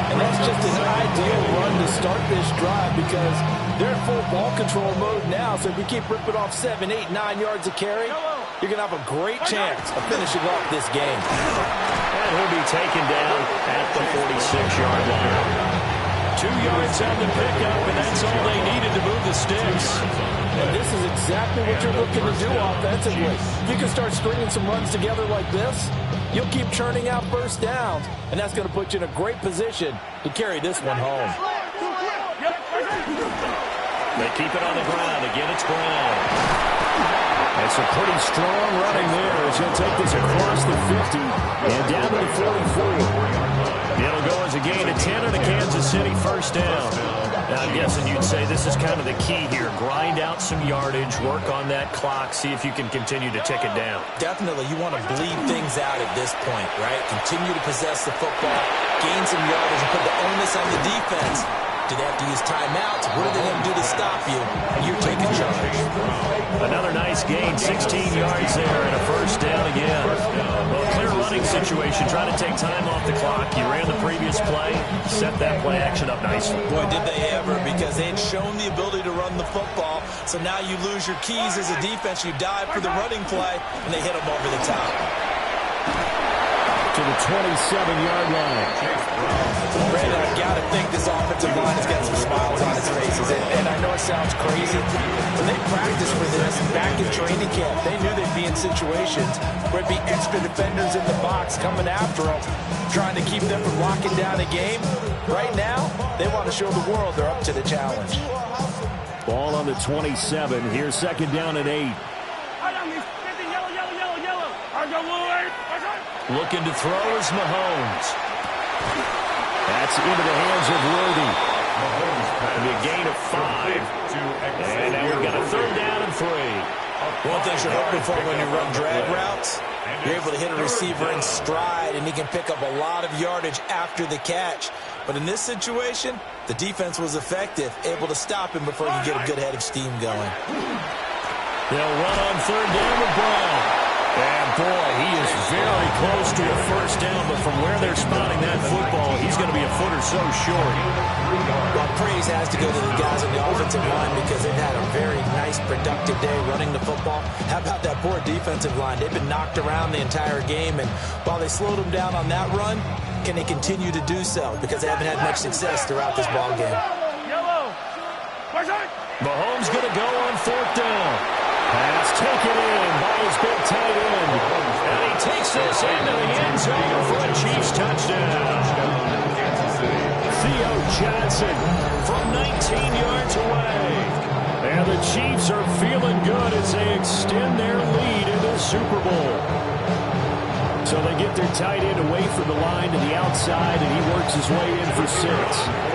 And that's just an ideal run to start this drive because they're in full ball control mode now. So if we keep ripping off 7, 8, 9 yards of carry, you're going to have a great chance of finishing off this game. And he'll be taken down at the 46-yard line. 2 yards on the pickup, and that's all they needed to move the sticks. And this is exactly what you're looking to do offensively. If you can start stringing some runs together like this, you'll keep churning out first downs, and that's going to put you in a great position to carry this one home. They keep it on the ground. Again, it's Brown. That's a pretty strong running there as he'll take this across the 50 and down to the 44. It'll go as a gain of 10 and a Kansas City first down. Now, I'm guessing you'd say this is kind of the key here. Grind out some yardage, work on that clock, see if you can continue to tick it down. Definitely, you want to bleed things out at this point, right? Continue to possess the football, gain some yardage, and put the onus on the defense. Do they have to use timeouts? What are they going to do to stop you? And you're taking charge. Another nice gain, 16 yards there, and a first down again. Well, clear running situation, trying to take time off the clock. You ran the previous play, set that play action up nicely. Boy, did they ever, because they had shown the ability to run the football. So now you lose your keys as a defense. You dive for the running play, and they hit them over the top. To the 27-yard line. Brandon, I've got to think this offensive line has got some smiles on its faces. And I know it sounds crazy, but they practiced for this back in training camp. They knew they'd be in situations where it'd be extra defenders in the box coming after them, trying to keep them from locking down a game. Right now, they want to show the world they're up to the challenge. Ball on the 27. Here's second down and 8. Looking to throw is Mahomes. That's into the hands of Worthy. It'll be a gain of 5. And now we've got a third down and 3. One thing you're hoping for when you run drag routes, you're able to hit a receiver in stride, and he can pick up a lot of yardage after the catch. But in this situation, the defense was effective, able to stop him before he could get a good head of steam going. They'll run on third down with Brown. And, boy, he is very close to a first down, but from where they're spotting that football, he's going to be a foot or so short. Well, praise has to go to the guys on the offensive line because they've had a very nice, productive day running the football. How about that poor defensive line? They've been knocked around the entire game, and while they slowed them down on that run, can they continue to do so? Because they haven't had much success throughout this ball game. Mahomes going to go on fourth down. Pass taken in by his big tight end. And he takes this into the end zone for a Chiefs touchdown. Theo Johnson from 19 yards away. the Chiefs are feeling good as they extend their lead in the Super Bowl. So they get their tight end away from the line to the outside, and he works his way in for 6.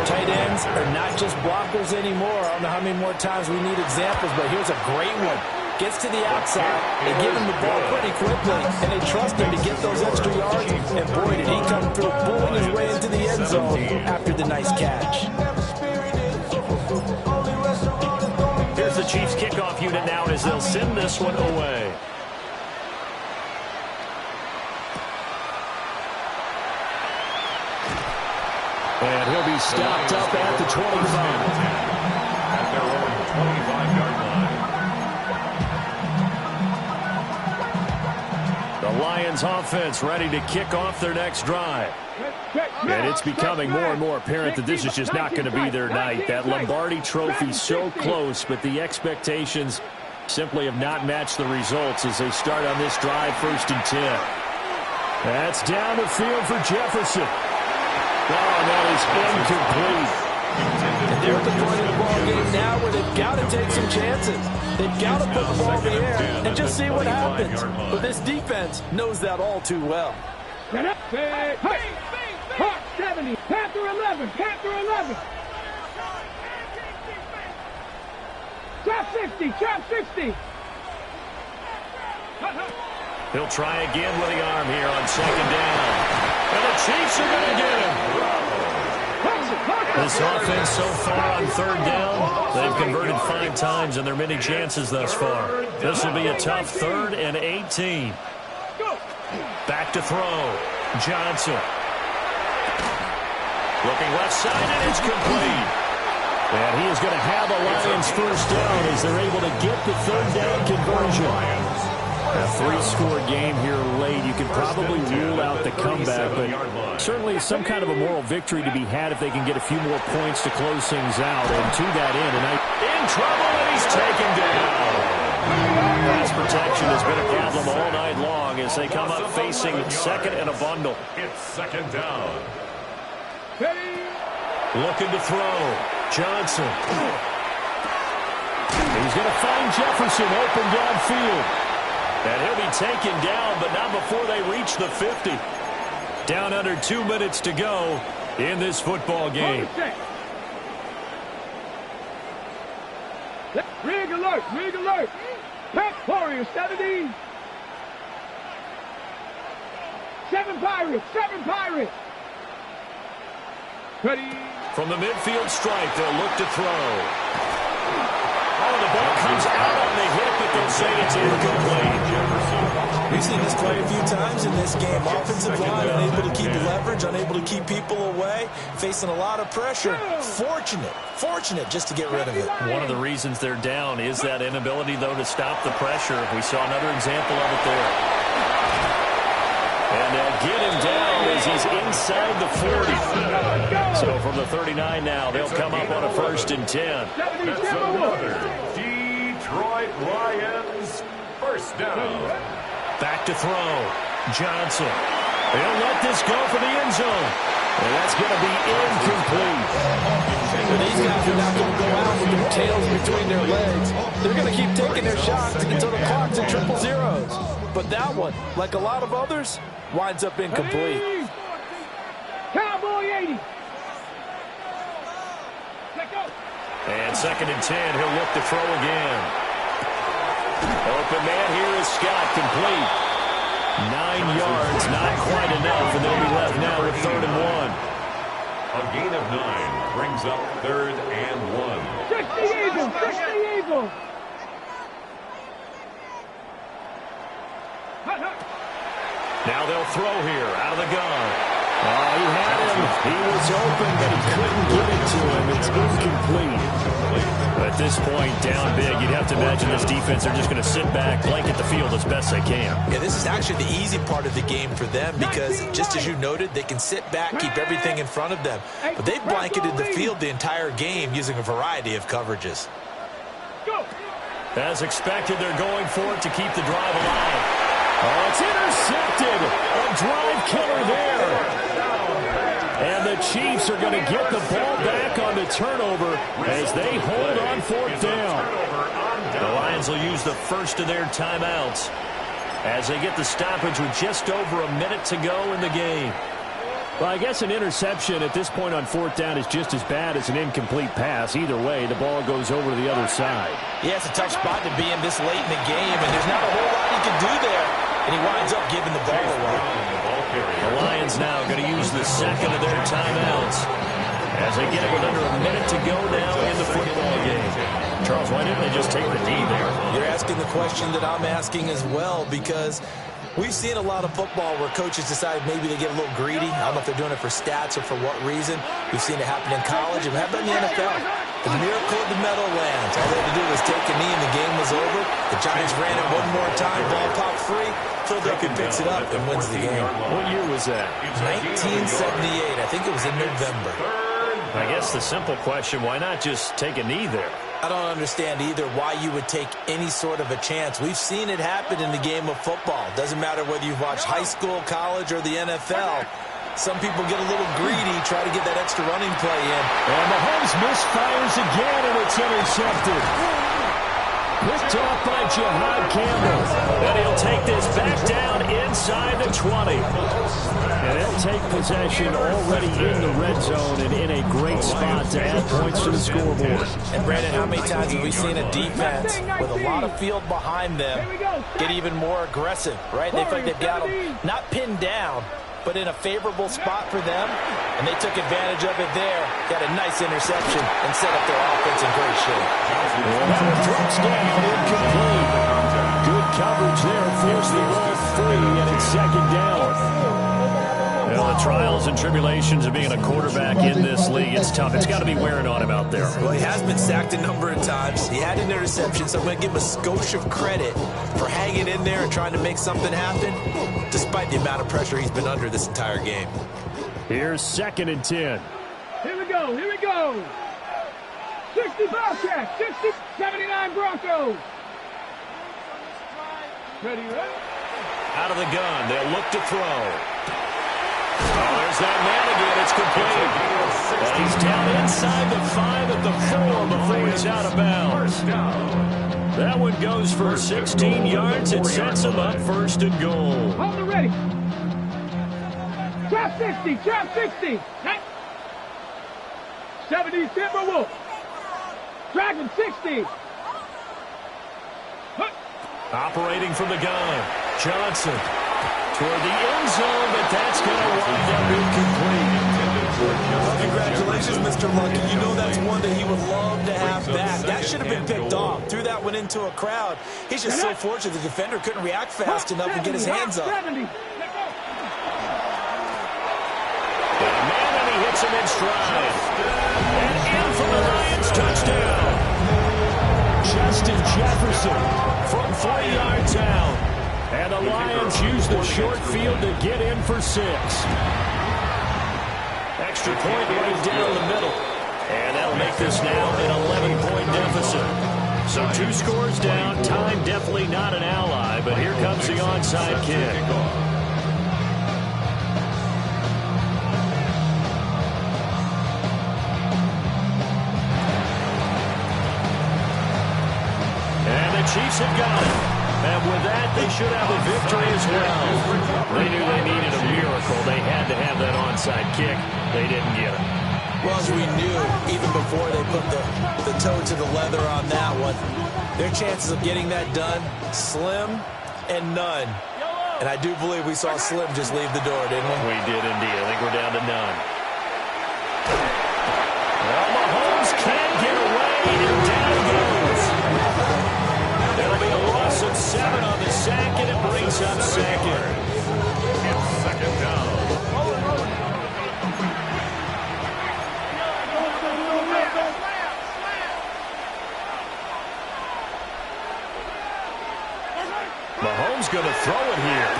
Tight ends are not just blockers anymore. I don't know how many more times we need examples, but here's a great one. Gets to the outside, they give him the ball pretty quickly, and they trust him to get those extra yards. And boy, did he come through, pulling his way into the end zone after the nice catch. Here's the Chiefs kickoff unit now as they'll send this one away. And he'll be stopped up at the 25. At their own 25-yard line. The Lions offense ready to kick off their next drive. And it's becoming more and more apparent that this is just not going to be their night. That Lombardi Trophy so close, but the expectations simply have not matched the results as they start on this drive, 1st and 10. That's down the field for Jefferson. Oh, that is incomplete. And they're at the point of the ball game now where they've got to take some chances. They've got to put the ball in the air and just see what happens. But this defense knows that all too well. Hawk 70, Panther 11, Panther 11. Trap 60, trap 60. He'll try again with the arm here on 2nd down. And the Chiefs are going to get him. This offense so far on 3rd down, they've converted 5 times in their many chances thus far. This will be a tough 3rd and 18. Back to throw. Johnson. Looking left side, and it's complete. And he is going to have a Lions 1st down as they're able to get the 3rd down conversion. A 3-score game here late. You can probably rule out the comeback, but certainly some kind of a moral victory to be had if they can get a few more points to close things out. And to that end, and in trouble, and he's taken down. Pass protection has been a problem all night long as they come up facing 2nd and a bundle. It's 2nd down. Looking to throw. Johnson. He's going to find Jefferson open downfield. And he'll be taken down, but not before they reach the 50. Down under 2 minutes to go in this football game. Rig alert, rig alert. Pack Warriors 70. 7 Pirates, 7 Pirates. Ready. From the midfield stripe, they'll look to throw. Oh, the ball comes out on the hit, but they'll say it's incomplete. We've seen this quite a few times in this game. Offensive line unable to keep leverage, unable to keep people away, facing a lot of pressure. Fortunate just to get rid of it. One of the reasons they're down is that inability, though, to stop the pressure. We saw another example of it there. And they'll get him down as he's inside the 40. So from the 39 now, they'll come up on a 1st and 10. That's another Detroit Lions 1st down. Back to throw. Johnson. They'll let this go for the end zone. And that's going to be incomplete. And these guys are not going to go out with their tails between their legs. They're going to keep taking their shots until the clock's at 000. But that one, like a lot of others, winds up incomplete. Cowboy 80. And 2nd and 10, he'll look to throw again. Open man here is Scott, complete. 9 yards, not quite enough, and they'll be left now with 3rd and 1. A gain of 9 brings up 3rd and 1. 60 Eagles, 60 Eagles. Now they'll throw here, out of the gun. Oh, he had him. He was open, but he couldn't get it to him. It's incomplete. At this point, down big, you'd have to imagine this defense, they're just going to sit back, blanket the field as best they can. Yeah, this is actually the easy part of the game for them because, just as you noted, they can sit back, keep everything in front of them. But they've blanketed the field the entire game using a variety of coverages. As expected, they're going for it to keep the drive alive. Oh, it's intercepted. A drive killer there. And the Chiefs are going to get the ball back on the turnover as they hold on 4th down. The Lions will use the first of their timeouts as they get the stoppage with just over a minute to go in the game. Well, I guess an interception at this point on 4th down is just as bad as an incomplete pass. Either way, the ball goes over to the other side. Yeah, it's a tough spot to be in this late in the game, and there's not a whole lot he can do there. And he winds up giving the ball away. The Lions now going to use the second of their timeouts as they get it with under a minute to go now in the football game. Charles, why didn't they just take the knee there? You're asking the question that I'm asking as well, because we've seen a lot of football where coaches decide maybe they get a little greedy. I don't know if they're doing it for stats or for what reason. We've seen it happen in college, and it happened in the NFL. The miracle of the Meadowlands. All they had to do was take a knee, and the game was over. The Giants ran it one more time. Ball popped free. Philadelphia picks it up and wins the game. What year was that? 1978. I think it was in November. I guess the simple question, why not just take a knee there? I don't understand either why you would take any sort of a chance. We've seen it happen in the game of football. Doesn't matter whether you've watched high school, college, or the NFL. Some people get a little greedy, try to get that extra running play in. And Mahomes misfires again, and it's intercepted. Picked off by Jihad Campbell. And he'll take this back down inside the 20. And they'll take possession already in the red zone and in a great spot to add points to the scoreboard. And Brandon, how many times have we seen a defense with a lot of field behind them get even more aggressive, right? They feel like they've got them not pinned down, but in a favorable spot for them, and they took advantage of it there. Got a nice interception and set up their offense in great shape. Drops down, incomplete. Good coverage there, forced the ball free, and it's 2nd down. Well, the trials and tribulations of being a quarterback in this league, it's tough. It's got to be wearing on him out there. Well, he has been sacked a number of times. He had an interception, so I'm going to give him a skosh of credit for hanging in there and trying to make something happen, despite the amount of pressure he's been under this entire game. Here's 2nd and 10. Here we go, here we go. 60 Bobcats, 60, 79 Broncos. Ready, right? Out of the gun, they'll look to throw. Oh, there's that man again. It's complete. And he's down inside the 5 at the 4 before he's out of bounds. That one goes for 16 yards. It sets him up 1st and goal. Hold it ready. Trap 60, trap 60. 70 Timberwolves. Dragon 60. Operating from the gun. Johnson toward the end zone, but that's going to wind up incomplete. Well, congratulations, Mr. Lucky. You know that's one that he would love to have back. That should have been picked off. Threw that one into a crowd. He's just so fortunate the defender couldn't react fast enough and get his hands up. 70. And he hits him in stride. And in for the Lions touchdown. Justin Jefferson from 3 yards out. And the Lions use the short field to get in for 6. Extra point right down the middle. And that'll make this now an 11-point deficit. So 2 scores down. Time definitely not an ally, but here comes the onside kick. And the Chiefs have got it. And with that, they should have a victory as well. They knew they needed a miracle. They had to have that onside kick. They didn't get it. Well, as we knew, even before they put the toe to the leather on that one, their chances of getting that done, slim and none. And I do believe we saw Slim just leave the door, didn't we? We did indeed. I think we're down to none. Well, Mahomes can't get away, and down goes. There'll be a loss of 7 on the sack, and it brings up 2nd. It's 2nd down. Mahomes going to throw it here.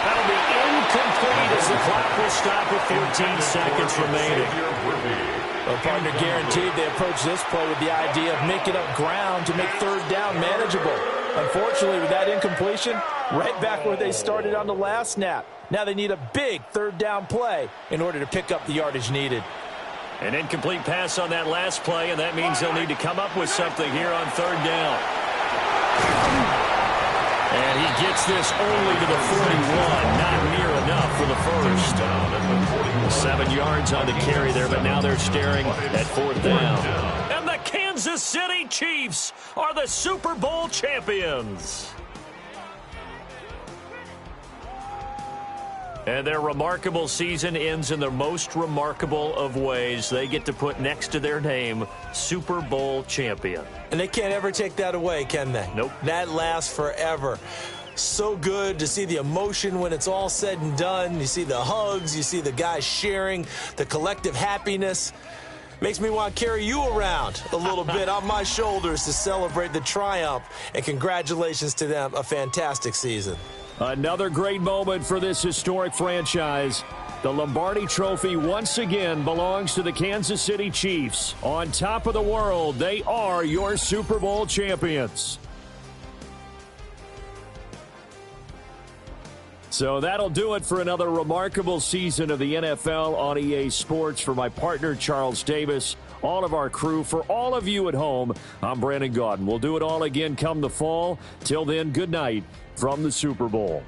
That'll be incomplete as the clock will stop with 14 seconds remaining. Well, partner, guaranteed they approach this play with the idea of making up ground to make 3rd down manageable. Unfortunately, with that incompletion, right back where they started on the last snap. Now they need a big third down play in order to pick up the yardage needed. An incomplete pass on that last play, and that means they'll need to come up with something here on third down. And he gets this only to the 41. Not near enough for the first. 7 yards on the carry there, but now they're staring at fourth down. And the Kansas City Chiefs are the Super Bowl champions. And their remarkable season ends in the most remarkable of ways. They get to put next to their name, Super Bowl champion. And they can't ever take that away, can they? Nope. That lasts forever. So good to see the emotion when it's all said and done. You see the hugs. You see the guys sharing, the collective happiness. Makes me want to carry you around a little bit on my shoulders to celebrate the triumph. And congratulations to them. A fantastic season. Another great moment for this historic franchise. The Lombardi Trophy once again belongs to the Kansas City Chiefs. On top of the world, they are your Super Bowl champions. So that'll do it for another remarkable season of the NFL on EA Sports. For my partner, Charles Davis, all of our crew, for all of you at home, I'm Brandon Gaudin. We'll do it all again come the fall. Till then, good night from the Super Bowl.